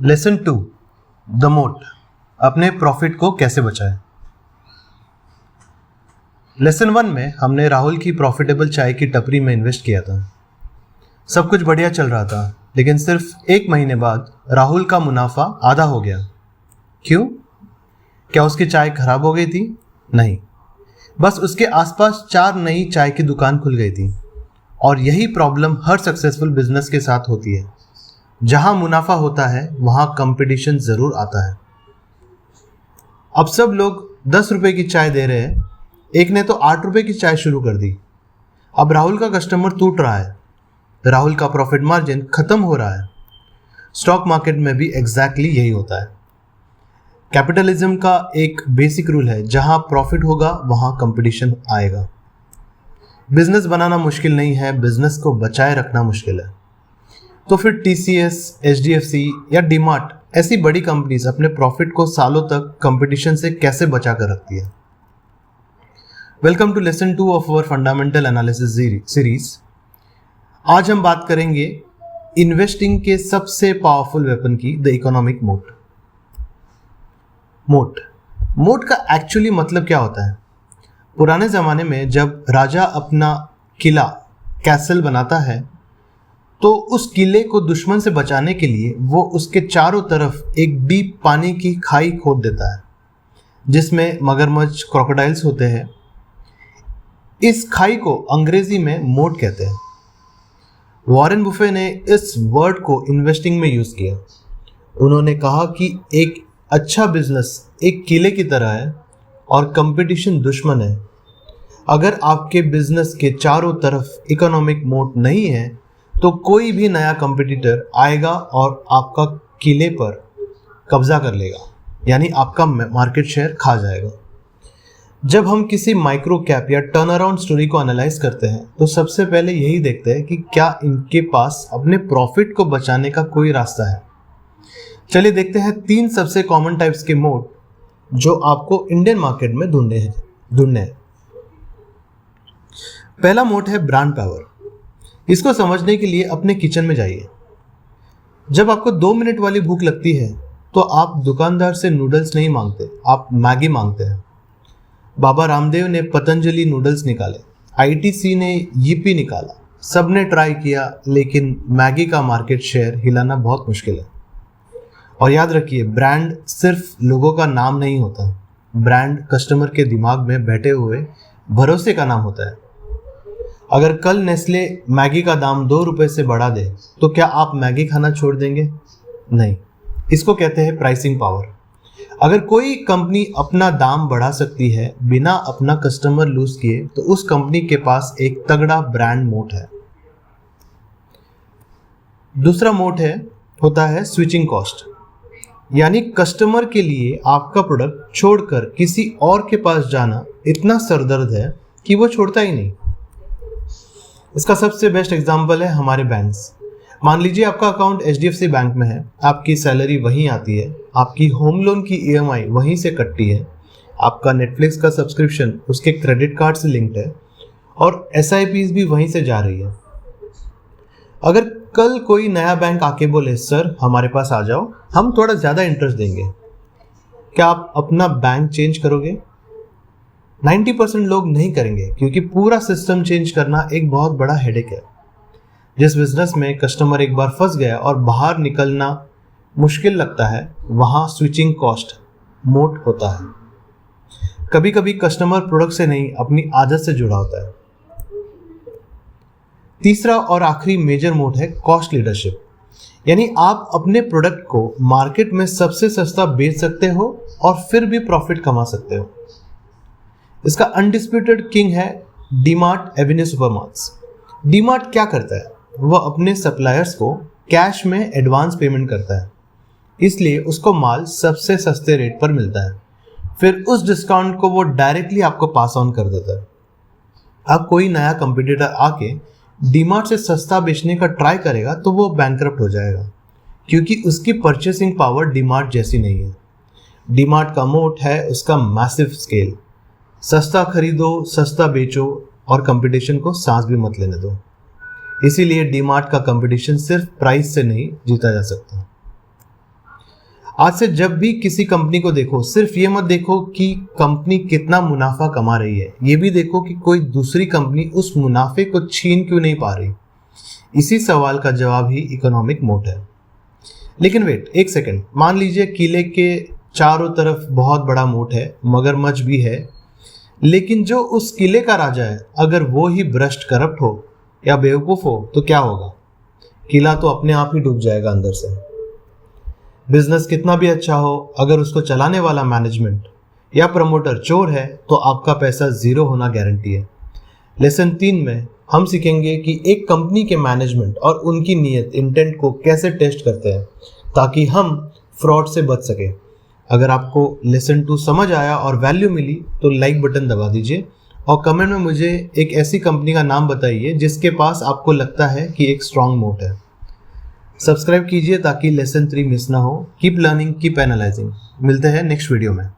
Lesson 2 the मोट, अपने profit को कैसे बचाएं। लेसन 1 में हमने राहुल की प्रॉफिटेबल चाय की टपरी में इन्वेस्ट किया था। सब कुछ बढ़िया चल रहा था, लेकिन सिर्फ 1 महीने बाद राहुल का मुनाफा आधा हो गया। क्यों? क्या उसकी चाय खराब हो गई थी? नहीं, बस उसके आसपास 4 नई चाय की दुकान खुल गई थी। और यही प्रॉब्लम हर सक्सेसफुल बिजनेस के साथ होती है। जहां मुनाफा होता है वहां कंपटीशन जरूर आता है। अब सब लोग 10 रुपए की चाय दे रहे हैं, एक ने तो 8 रुपए की चाय शुरू कर दी। अब राहुल का कस्टमर टूट रहा है, राहुल का प्रॉफिट मार्जिन खत्म हो रहा है। स्टॉक मार्केट में भी एग्जैक्टली यही होता है। कैपिटलिज्म का एक बेसिक रूल है, जहां प्रॉफिट होगा वहां कंपटीशन आएगा। बिजनेस बनाना मुश्किल नहीं है, बिजनेस को बचाए रखना मुश्किल है। तो फिर TCS, HDFC या डीमार्ट ऐसी बड़ी कंपनीज अपने प्रॉफिट को सालों तक कंपटीशन से कैसे बचा कर रखती है। Welcome to lesson 2 of our fundamental analysis series. आज हम बात करेंगे इन्वेस्टिंग के सबसे पावरफुल वेपन की, द इकोनॉमिक मोट। मोट का एक्चुअली मतलब क्या होता है? पुराने ज़माने में जब राजा अपना किला, कैसल बनाता है, तो उस किले को दुश्मन से बचाने के लिए वो उसके चारों तरफ एक डीप पानी की खाई खोद देता है, जिसमें मगरमच्छ, क्रोकोडाइल्स होते हैं। इस खाई को अंग्रेजी में मोट कहते हैं। वॉरेन बुफे ने इस वर्ड को इन्वेस्टिंग में यूज़ किया। उन्होंने कहा कि एक अच्छा बिजनेस एक किले की तरह है और कंपटीशन दुश्मन है। अगर आपके बिजनेस के चारों तरफ इकोनॉमिक मोट नहीं है तो कोई भी नया कंपटीटर आएगा और आपका किले पर कब्जा कर लेगा, यानी आपका मार्केट शेयर खा जाएगा। जब हम किसी माइक्रो कैप या टर्न अराउंड स्टोरी को एनालाइज करते हैं तो सबसे पहले यही देखते हैं कि क्या इनके पास अपने प्रॉफिट को बचाने का कोई रास्ता है। चलिए देखते हैं 3 सबसे कॉमन टाइप्स के मोट जो आपको इंडियन मार्केट में ढूंढने हैं। पहला मोट है ब्रांड पावर। इसको समझने के लिए अपने किचन में जाइए। जब आपको 2 मिनट वाली भूख लगती है तो आप दुकानदार से नूडल्स नहीं मांगते, आप मैगी मांगते हैं। बाबा रामदेव ने पतंजलि नूडल्स निकाले, ITC ने यीपी निकाला, सबने ट्राई किया, लेकिन मैगी का मार्केट शेयर हिलाना बहुत मुश्किल है। और याद रखिए, ब्रांड सिर्फ लोगों का नाम नहीं होता, ब्रांड कस्टमर के दिमाग में बैठे हुए भरोसे का नाम होता है। अगर कल नेस्ले मैगी का दाम 2 रुपए से बढ़ा दे तो क्या आप मैगी खाना छोड़ देंगे? नहीं। इसको कहते हैं प्राइसिंग पावर। अगर कोई कंपनी अपना दाम बढ़ा सकती है बिना अपना कस्टमर लूज किए तो उस कंपनी के पास एक तगड़ा ब्रांड मोट है। दूसरा मोट होता है स्विचिंग कॉस्ट, यानी कस्टमर के लिए आपका प्रोडक्ट छोड़कर किसी और के पास जाना इतना सरदर्द है कि वो छोड़ता ही नहीं। इसका सबसे बेस्ट एग्जांपल है हमारे बैंक्स। मान लीजिए आपका अकाउंट HDFC बैंक में है, आपकी सैलरी वहीं आती है, आपकी होम लोन की EMI वहीं से कटती है, आपका नेटफ्लिक्स का सब्सक्रिप्शन उसके क्रेडिट कार्ड से लिंक्ड है और SIPs भी वहीं से जा रही है। अगर कल कोई नया बैंक आके बोले, सर हमारे पास आ जाओ, हम थोड़ा ज़्यादा इंटरेस्ट देंगे, क्या आप अपना बैंक चेंज करोगे? 90% लोग नहीं करेंगे, क्योंकि पूरा सिस्टम चेंज करना एक बहुत बड़ा हेडेक है। जिस बिजनेस में कस्टमर एक बार फंस गया और बाहर निकलना मुश्किल लगता है, वहाँ स्विचिंग कॉस्ट मोट होता है। कभी कभी कस्टमर प्रोडक्ट से नहीं, अपनी आदत से जुड़ा होता है। तीसरा और आखिरी मेजर मोट है कॉस्ट लीडरशिप, यानी आप अपने प्रोडक्ट को मार्केट में सबसे सस्ता बेच सकते हो और फिर भी प्रॉफिट कमा सकते हो। इसका अनडिस्प्यूटेड किंग है डीमार्ट एवेन्यू सुपरमार्ट्स। डीमार्ट क्या करता है? वह अपने सप्लायर्स को कैश में एडवांस पेमेंट करता है, इसलिए उसको माल सबसे सस्ते रेट पर मिलता है। फिर उस डिस्काउंट को वो डायरेक्टली आपको पास ऑन कर देता है। अब कोई नया कंपटीटर आके डीमार्ट से सस्ता बेचने का ट्राई करेगा तो वो बैंकरप्ट हो जाएगा, क्योंकि उसकी परचेसिंग पावर डीमार्ट जैसी नहीं है। डीमार्ट का मोट है उसका मैसिव स्केल। सस्ता खरीदो, सस्ता बेचो और कंपटीशन को सांस भी मत लेने दो। इसीलिए डीमार्ट का कंपटीशन सिर्फ प्राइस से नहीं जीता जा सकता। आज से जब भी किसी कंपनी को देखो, सिर्फ ये मत देखो कि कंपनी कितना मुनाफा कमा रही है, ये भी देखो कि कोई दूसरी कंपनी उस मुनाफे को छीन क्यों नहीं पा रही। इसी सवाल का जवाब ही इकोनॉमिक मोट है। लेकिन वेट, एक सेकंड, मान लीजिए किले के चारों तरफ बहुत बड़ा मोट है, मगरमच्छ भी है, लेकिन जो उस किले का राजा है अगर वो ही भ्रष्ट, करप्ट हो या बेवकूफ हो तो क्या होगा? किला तो अपने आप ही डूब जाएगा अंदर से। बिजनेस कितना भी अच्छा हो, अगर उसको चलाने वाला मैनेजमेंट या प्रमोटर चोर है तो आपका पैसा जीरो होना गारंटी है। लेसन 3 में हम सीखेंगे कि एक कंपनी के मैनेजमेंट और उनकी नीयत, इंटेंट को कैसे टेस्ट करते हैं ताकि हम फ्रॉड से बच सके। अगर आपको लेसन 2 समझ आया और वैल्यू मिली तो लाइक बटन दबा दीजिए और कमेंट में मुझे एक ऐसी कंपनी का नाम बताइए जिसके पास आपको लगता है कि एक स्ट्रांग मोट है। सब्सक्राइब कीजिए ताकि लेसन 3 मिस ना हो। Keep learning, keep analysing. मिलते हैं नेक्स्ट वीडियो में।